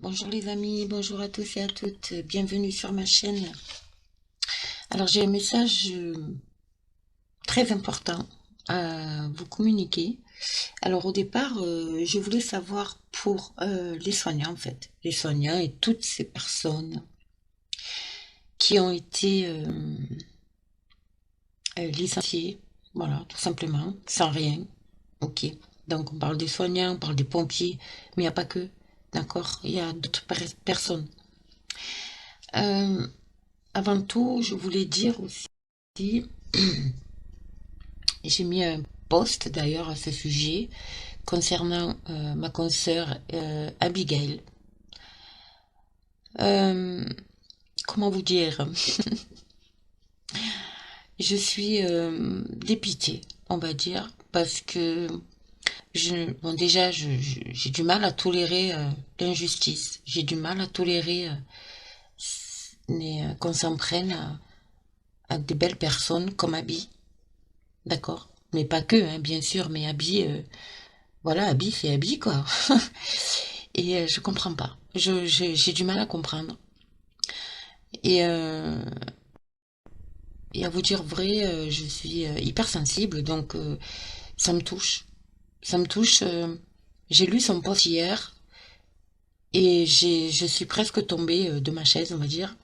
Bonjour les amis, bonjour à tous et à toutes, bienvenue sur ma chaîne. Alors j'ai un message très important à vous communiquer. Alors au départ, je voulais savoir pour les soignants en fait, les soignants et toutes ces personnes qui ont été licenciées, voilà, tout simplement, sans rien. Ok, donc on parle des soignants, on parle des pompiers, mais il n'y a pas que, d'accord, il y a d'autres personnes. Euh, Avant tout, je voulais dire aussi, j'ai mis un post d'ailleurs à ce sujet concernant ma consoeur Abigail. Euh, Comment vous dire? Je suis dépitée, on va dire, parce que bon, déjà, j'ai du mal à tolérer l'injustice. J'ai du mal à tolérer qu'on s'en prenne à des belles personnes comme Abby. D'accord? Mais pas que, hein, bien sûr, mais Abby, voilà, Abby c'est Abby, quoi. Et je comprends pas. J'ai du mal à comprendre. Et, euh, et à vous dire vrai, je suis hypersensible, donc ça me touche. Ça me touche. J'ai lu son post hier et je suis presque tombée de ma chaise, on va dire,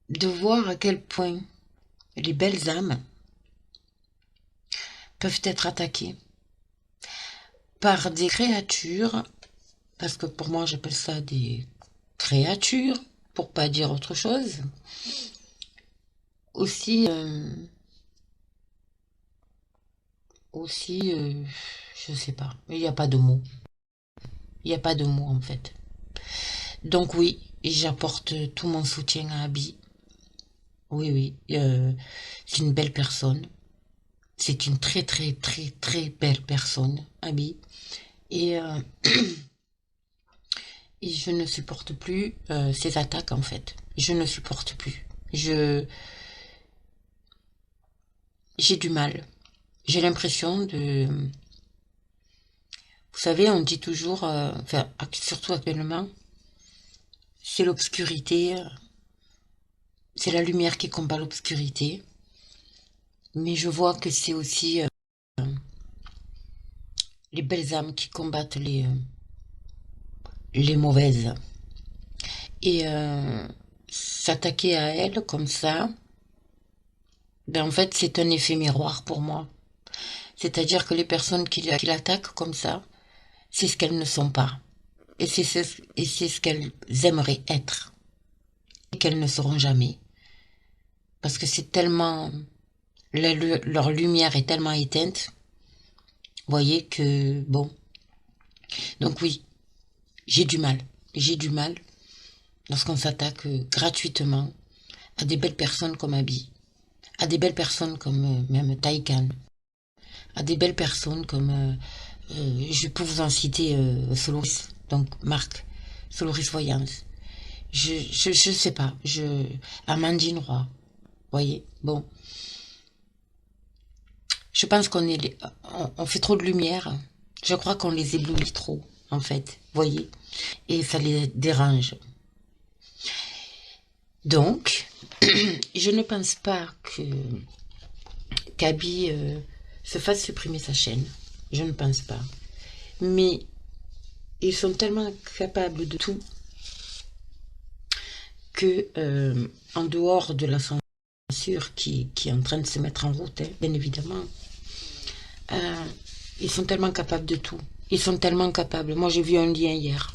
de voir à quel point les belles âmes peuvent être attaquées par des créatures, parce que pour moi j'appelle ça des créatures, pour pas dire autre chose. Aussi, je sais pas, il n'y a pas de mots. Il n'y a pas de mots en fait. Donc oui, j'apporte tout mon soutien à Abby. Oui, oui, c'est une belle personne. C'est une très très très très belle personne, Abby. Et, euh, et je ne supporte plus ces attaques en fait. Je ne supporte plus. J'ai du mal. J'ai l'impression de... Vous savez, on dit toujours, enfin, surtout actuellement, c'est l'obscurité, c'est la lumière qui combat l'obscurité. Mais je vois que c'est aussi les belles âmes qui combattent les mauvaises. Et s'attaquer à elles comme ça, ben en fait, c'est un effet miroir pour moi. C'est-à-dire que les personnes qui l'attaquent comme ça, c'est ce qu'elles ne sont pas. Et c'est ce qu'elles aimeraient être. Et qu'elles ne seront jamais. Parce que c'est tellement... leur lumière est tellement éteinte. Vous voyez que... Bon. Donc oui, j'ai du mal. J'ai du mal lorsqu'on s'attaque gratuitement à des belles personnes comme Abby, à des belles personnes comme même Taïkan, à des belles personnes comme... je peux vous en citer Soloris, donc Marc, Soloris Voyance. Je sais pas, Amandine Roy, voyez, bon. Je pense on fait trop de lumière. Je crois qu'on les éblouit trop, en fait, voyez. Et ça les dérange. Donc, je ne pense pas que qu'Abby se fasse supprimer sa chaîne. Je ne pense pas. Mais ils sont tellement capables de tout que, en dehors de la censure qui est en train de se mettre en route, hein, bien évidemment, euh, ils sont tellement capables de tout. Ils sont tellement capables. Moi, j'ai vu un lien hier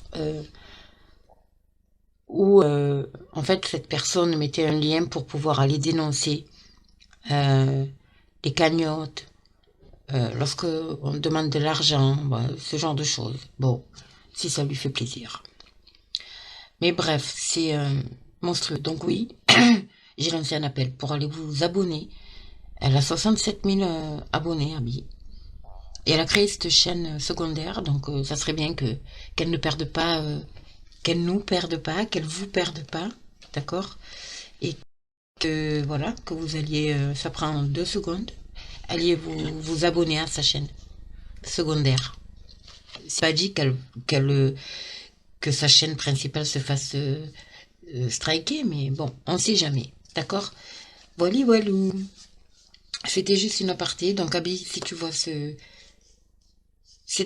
où, en fait, cette personne mettait un lien pour pouvoir aller dénoncer les cagnottes, lorsque on demande de l'argent, ce genre de choses. Bon, si ça lui fait plaisir. Mais bref, c'est monstrueux. Donc oui, j'ai lancé un appel pour aller vous abonner. Elle a 67 000 abonnés, Abby. Et elle a créé cette chaîne secondaire, donc ça serait bien qu'elle ne perde pas, qu'elle nous perde pas, qu'elle vous perde pas, d'accord? Et que voilà, que vous alliez, ça prend 2 secondes, alliez vous abonner à sa chaîne secondaire. c'est pas dit que sa chaîne principale se fasse striker, mais bon, on sait jamais. D'accord? Voilà, voilà. C'était juste une aparté. Donc, Abby, si tu vois cette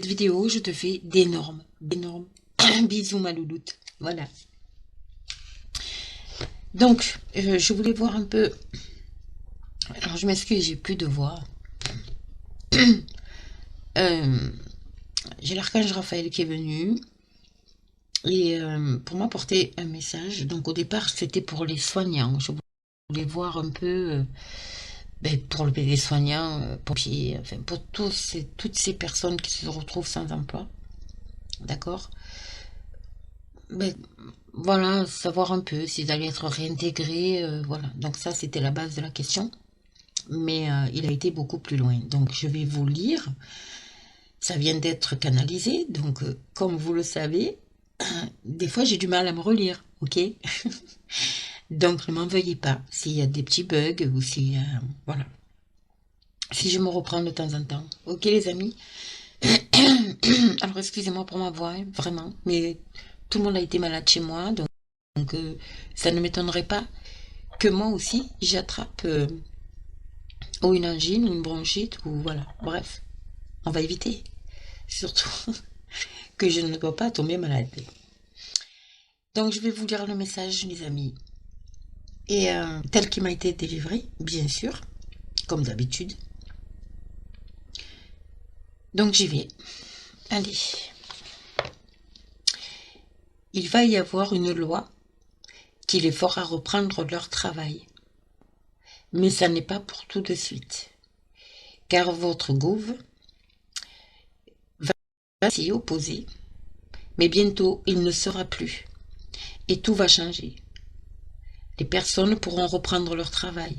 vidéo, je te fais d'énormes bisous, ma louloute. Voilà. Donc, je voulais voir un peu. Alors, je m'excuse, j'ai plus de voix. J'ai l'archange Raphaël qui est venu. Et pour m'apporter un message. Donc, au départ, c'était pour les soignants. Je voulais voir un peu. Pour les soignants, pompiers, enfin pour toutes ces personnes qui se retrouvent sans emploi, d'accord. ben, voilà, savoir un peu s'ils allaient être réintégrés, voilà. Donc ça, c'était la base de la question, mais il a été beaucoup plus loin. Donc je vais vous lire, ça vient d'être canalisé, donc comme vous le savez, des fois j'ai du mal à me relire, ok. Donc ne m'en veuillez pas s'il y a des petits bugs ou si, voilà. Si je me reprends de temps en temps. Ok les amis. Alors excusez-moi pour ma voix, hein, vraiment. Mais tout le monde a été malade chez moi. Donc ça ne m'étonnerait pas que moi aussi j'attrape ou une angine ou une bronchite ou voilà. Bref, on va éviter. Surtout que je ne dois pas tomber malade. Donc je vais vous lire le message les amis. Et tel qu'il m'a été délivré, bien sûr, comme d'habitude. Donc j'y vais. Allez. Il va y avoir une loi qui les fera reprendre leur travail. Mais ça n'est pas pour tout de suite. Car votre gouv va s'y opposer. Mais bientôt, il ne sera plus. Et tout va changer. Les personnes pourront reprendre leur travail.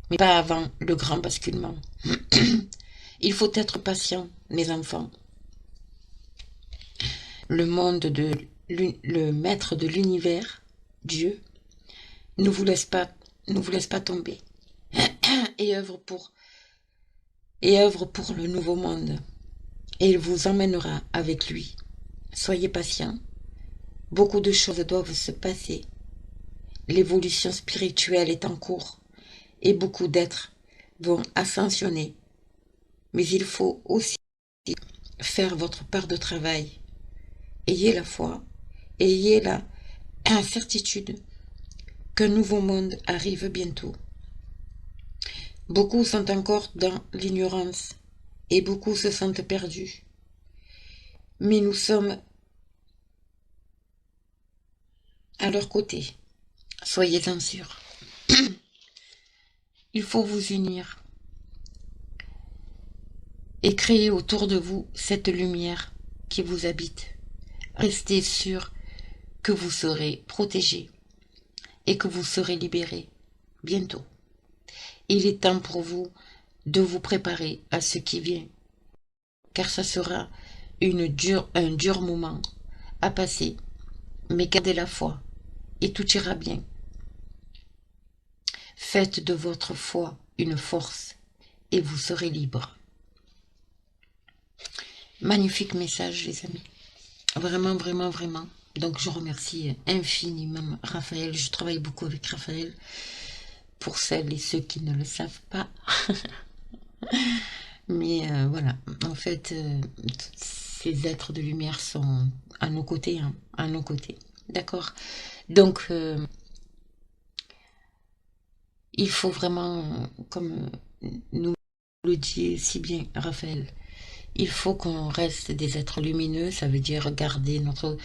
Mais pas avant le grand basculement. Il faut être patient, mes enfants. Le maître de l'univers, Dieu, ne vous laisse pas tomber et œuvre pour le nouveau monde. Et il vous emmènera avec lui. Soyez patients. Beaucoup de choses doivent se passer. L'évolution spirituelle est en cours et beaucoup d'êtres vont ascensionner. Mais il faut aussi faire votre part de travail. Ayez la foi, ayez la certitude qu'un nouveau monde arrive bientôt. Beaucoup sont encore dans l'ignorance et beaucoup se sentent perdus. Mais nous sommes à leur côté. Soyez-en sûrs. Il faut vous unir et créer autour de vous cette lumière qui vous habite. Restez sûrs que vous serez protégés et que vous serez libérés bientôt. Il est temps pour vous de vous préparer à ce qui vient, car ça sera un dur moment à passer, mais gardez la foi et tout ira bien. Faites de votre foi une force et vous serez libre. Magnifique message les amis. Vraiment, vraiment, vraiment. Donc je remercie infiniment Raphaël. Je travaille beaucoup avec Raphaël. Pour celles et ceux qui ne le savent pas. Mais voilà, en fait, ces êtres de lumière sont à nos côtés, hein, à nos côtés. D'accord. Donc, il faut vraiment, comme nous le dit si bien Raphaël, il faut qu'on reste des êtres lumineux. Ça veut dire garder notre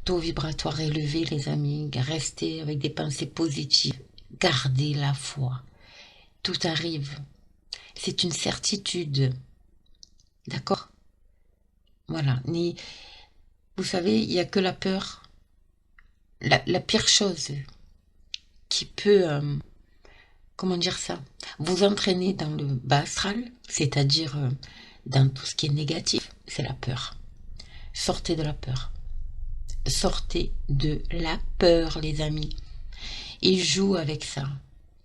taux vibratoire élevé, les amis. Rester avec des pensées positives. Garder la foi. Tout arrive. C'est une certitude. D'accord? Voilà. Vous savez, il n'y a que la peur. La pire chose qui peut, comment dire ça, vous entraîner dans le bas astral, c'est-à-dire dans tout ce qui est négatif, c'est la peur. Sortez de la peur. Sortez de la peur, les amis. Ils jouent avec ça.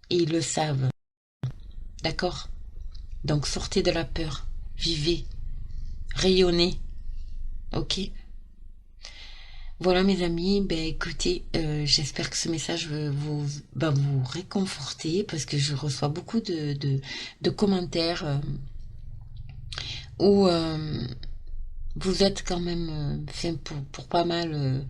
Et ils le savent. D'accord? Donc sortez de la peur. Vivez. Rayonnez. Ok. Voilà mes amis, ben écoutez, j'espère que ce message va vous réconforter parce que je reçois beaucoup de commentaires où vous êtes quand même, enfin, pour pas mal,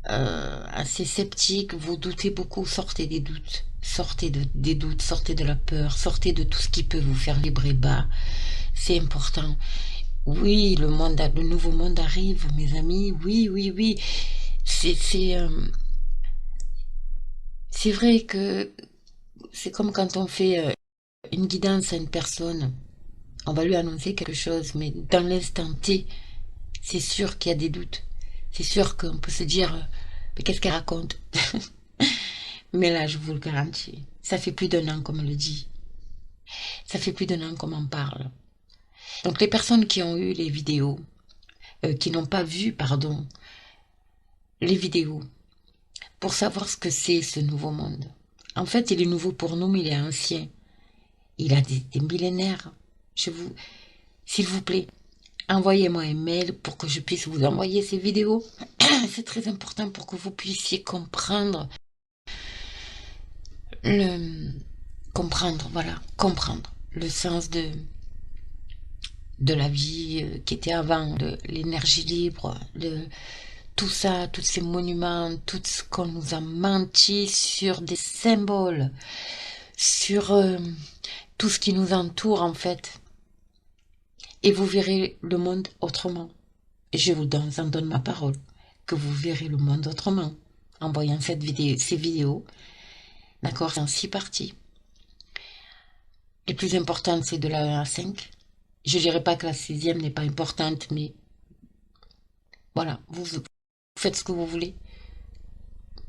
assez sceptique, vous doutez beaucoup, sortez des doutes. Sortez des doutes, sortez de la peur, sortez de tout ce qui peut vous faire vibrer bas. C'est important. Oui, le nouveau monde arrive, mes amis. Oui, oui, oui. C'est vrai que c'est comme quand on fait une guidance à une personne. On va lui annoncer quelque chose, mais dans l'instant T, c'est sûr qu'il y a des doutes. C'est sûr qu'on peut se dire, mais qu'est-ce qu'elle raconte? Mais là, je vous le garantis, ça fait plus d'un an qu'on me le dit. Ça fait plus d'un an qu'on m'en parle. Donc les personnes qui ont eu les vidéos, qui n'ont pas vu, pardon, les vidéos, pour savoir ce que c'est ce nouveau monde. En fait, il est nouveau pour nous, mais il est ancien. Il a des millénaires. S'il vous plaît, envoyez-moi un mail pour que je puisse vous envoyer ces vidéos. C'est très important pour que vous puissiez le, comprendre le sens de la vie qui était avant, de l'énergie libre, de tout ça, tous ces monuments, tout ce qu'on nous a menti sur des symboles, sur tout ce qui nous entoure en fait. Et vous verrez le monde autrement. Et je vous en donne ma parole, que vous verrez le monde autrement en voyant ces vidéos. D'accord, c'est en 6 parties. Les plus importantes, c'est de la 1 à 5. Je ne dirais pas que la 6e n'est pas importante, mais voilà, vous faites ce que vous voulez.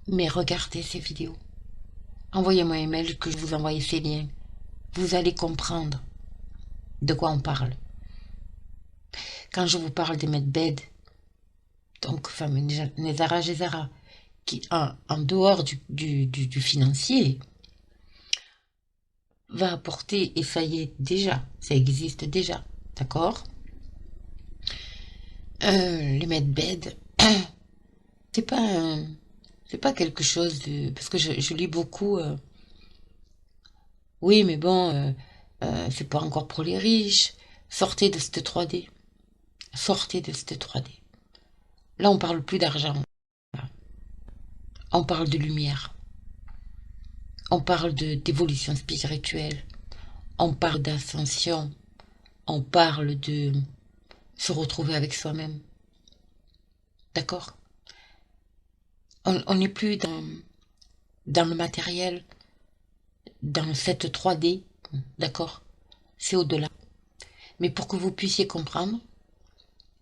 Mais regardez ces vidéos. Envoyez-moi un mail que je vous envoie ces liens. Vous allez comprendre de quoi on parle. Quand je vous parle des medbed, donc Nezara Gezara, qui en dehors du financier, va apporter, et ça y est déjà, ça existe déjà, d'accord. Les medbed, c'est pas c'est pas quelque chose de... Parce que je lis beaucoup, oui mais bon, c'est pas encore pour les riches, sortez de cette 3D, sortez de cette 3D. Là on parle plus d'argent, on parle de lumière, on parle d'évolution spirituelle, on parle d'ascension, on parle de se retrouver avec soi-même, d'accord. On n'est plus dans le matériel, dans cette 3D, d'accord. C'est au-delà. Mais pour que vous puissiez comprendre,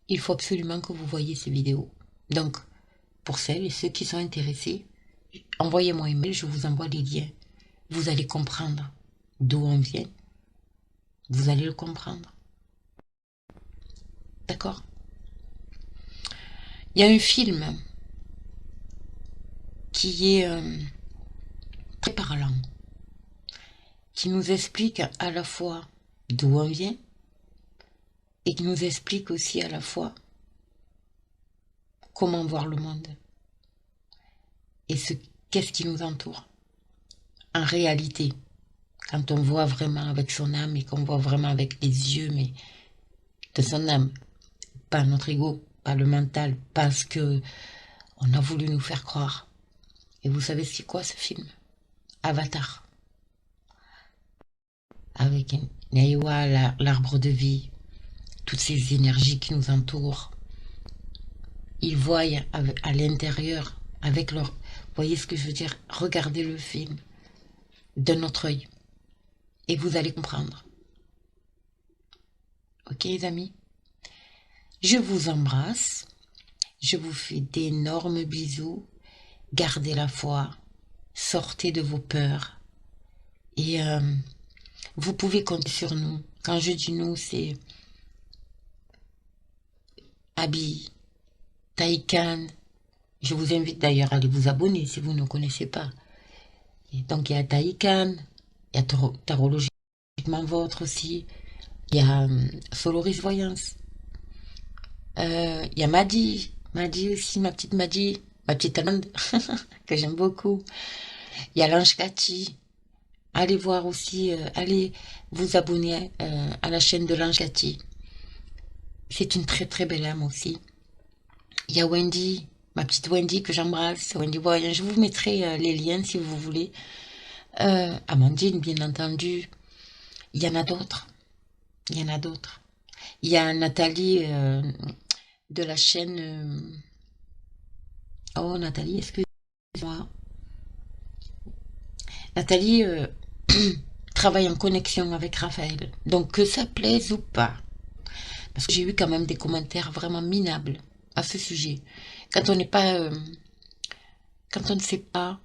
il faut absolument que vous voyiez ces vidéos. Donc, pour celles et ceux qui sont intéressés, envoyez-moi un mail, je vous envoie les liens. Vous allez comprendre d'où on vient. Vous allez le comprendre. D'accord. Il y a un film qui est très parlant, qui nous explique à la fois d'où on vient et qui nous explique aussi à la fois comment voir le monde et qu'est-ce qui nous entoure. En réalité, quand on voit vraiment avec son âme et qu'on voit vraiment avec les yeux, mais de son âme, pas notre ego, pas le mental, parce que on a voulu nous faire croire. Et vous savez c'est quoi ce film? Avatar, avec Naiwa, l'arbre de vie, toutes ces énergies qui nous entourent. Ils voient à l'intérieur, avec leur... Vous voyez ce que je veux dire? Regardez le film de notre œil et vous allez comprendre. Ok les amis? Je vous embrasse, je vous fais d'énormes bisous, gardez la foi, sortez de vos peurs et vous pouvez compter sur nous. Quand je dis nous, c'est Abby, Taïkan. Je vous invite d'ailleurs à aller vous abonner si vous ne connaissez pas. Et donc il y a Taïkan, il y a Tarologiquement Votre aussi, il y a Soloris Voyance. Il y a Maddy aussi, ma petite Maddy, ma petite Allemande, que j'aime beaucoup. Il y a l'Ange Cathy. Allez voir aussi, allez vous abonner à la chaîne de l'Ange Cathy. C'est une très très belle âme aussi. Il y a Wendy, ma petite Wendy que j'embrasse, Wendy Boyan. Je vous mettrai les liens si vous voulez. Amandine, bien entendu. Il y en a d'autres. Il y en a d'autres. Il y a Nathalie de la chaîne. Oh, Nathalie, excuse-moi. Nathalie travaille en connexion avec Raphaël. Donc, que ça plaise ou pas. Parce que j'ai eu quand même des commentaires vraiment minables à ce sujet. Quand on n'est pas. Quand on ne sait pas,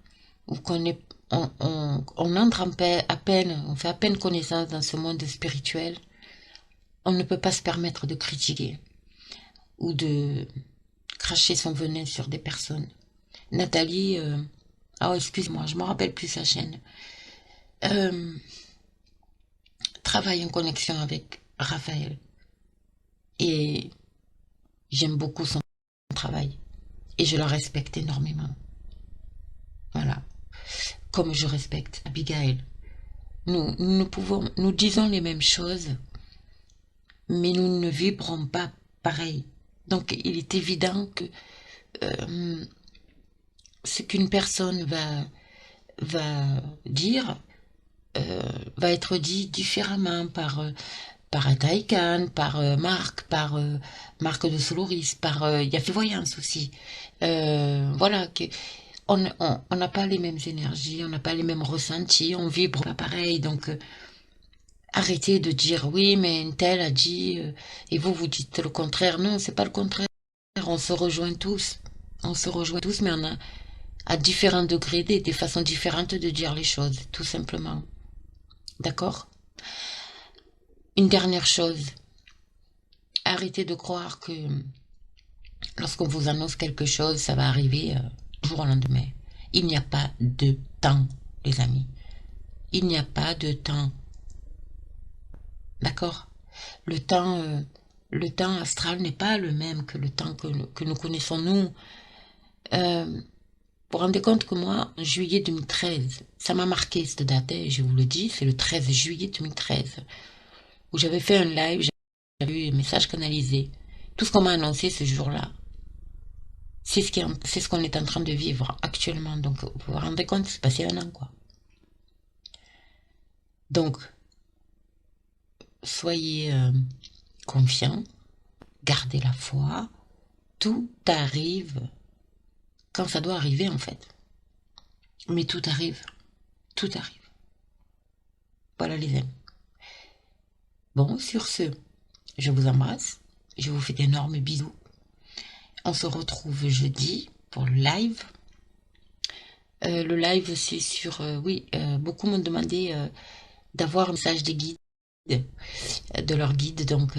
ou qu'on est. On entre à peine, on fait à peine connaissance dans ce monde spirituel, on ne peut pas se permettre de critiquer ou de cracher son venin sur des personnes. Nathalie, oh excuse-moi, je me rappelle plus sa chaîne, euh, travaille en connexion avec Raphaël et j'aime beaucoup son travail et je la respecte énormément. Voilà, comme je respecte Abigail. Nous disons les mêmes choses, mais nous ne vibrons pas pareil. Donc il est évident que euh, ce qu'une personne va dire euh, va être dit différemment par Ataïkan, par Marc, par Marc de Soloris, par Yafi Voyance aussi. Voilà, on n'a pas les mêmes énergies, on n'a pas les mêmes ressentis, on vibre pas pareil. Donc arrêtez de dire oui, mais une telle a dit et vous dites le contraire. Non, c'est pas le contraire. On se rejoint tous. On se rejoint tous, mais on a à différents degrés des façons différentes de dire les choses, tout simplement. D'accord? Une dernière chose. Arrêtez de croire que lorsqu'on vous annonce quelque chose, ça va arriver du jour au lendemain. Il n'y a pas de temps, les amis. Il n'y a pas de temps. D'accord? Le temps, euh, le temps astral n'est pas le même que le temps que nous connaissons nous. Vous vous rendez compte que moi, en juillet 2013, ça m'a marqué cette date, et je vous le dis, c'est le 13 juillet 2013, où j'avais fait un live, j'avais eu un message canalisé. Tout ce qu'on m'a annoncé ce jour-là, c'est ce qu'on est en train de vivre actuellement. Donc, vous vous rendez compte, c'est passé un an, quoi. Donc, soyez confiants, gardez la foi, tout arrive quand ça doit arriver, en fait. Mais tout arrive, tout arrive. Voilà les amis. Bon, sur ce, je vous embrasse, je vous fais d'énormes bisous. On se retrouve jeudi pour le live. Le live, c'est sur... oui, beaucoup m'ont demandé d'avoir un message des guides, de leur guide. Donc,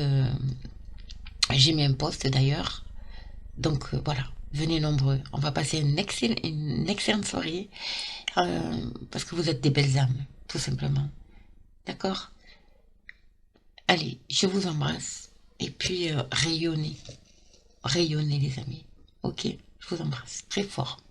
j'ai mis un post d'ailleurs. Donc, voilà, venez nombreux. On va passer une excellente soirée parce que vous êtes des belles âmes, tout simplement. D'accord? Allez, je vous embrasse. Et puis, rayonnez. Rayonnez, les amis. Ok, je vous embrasse très fort.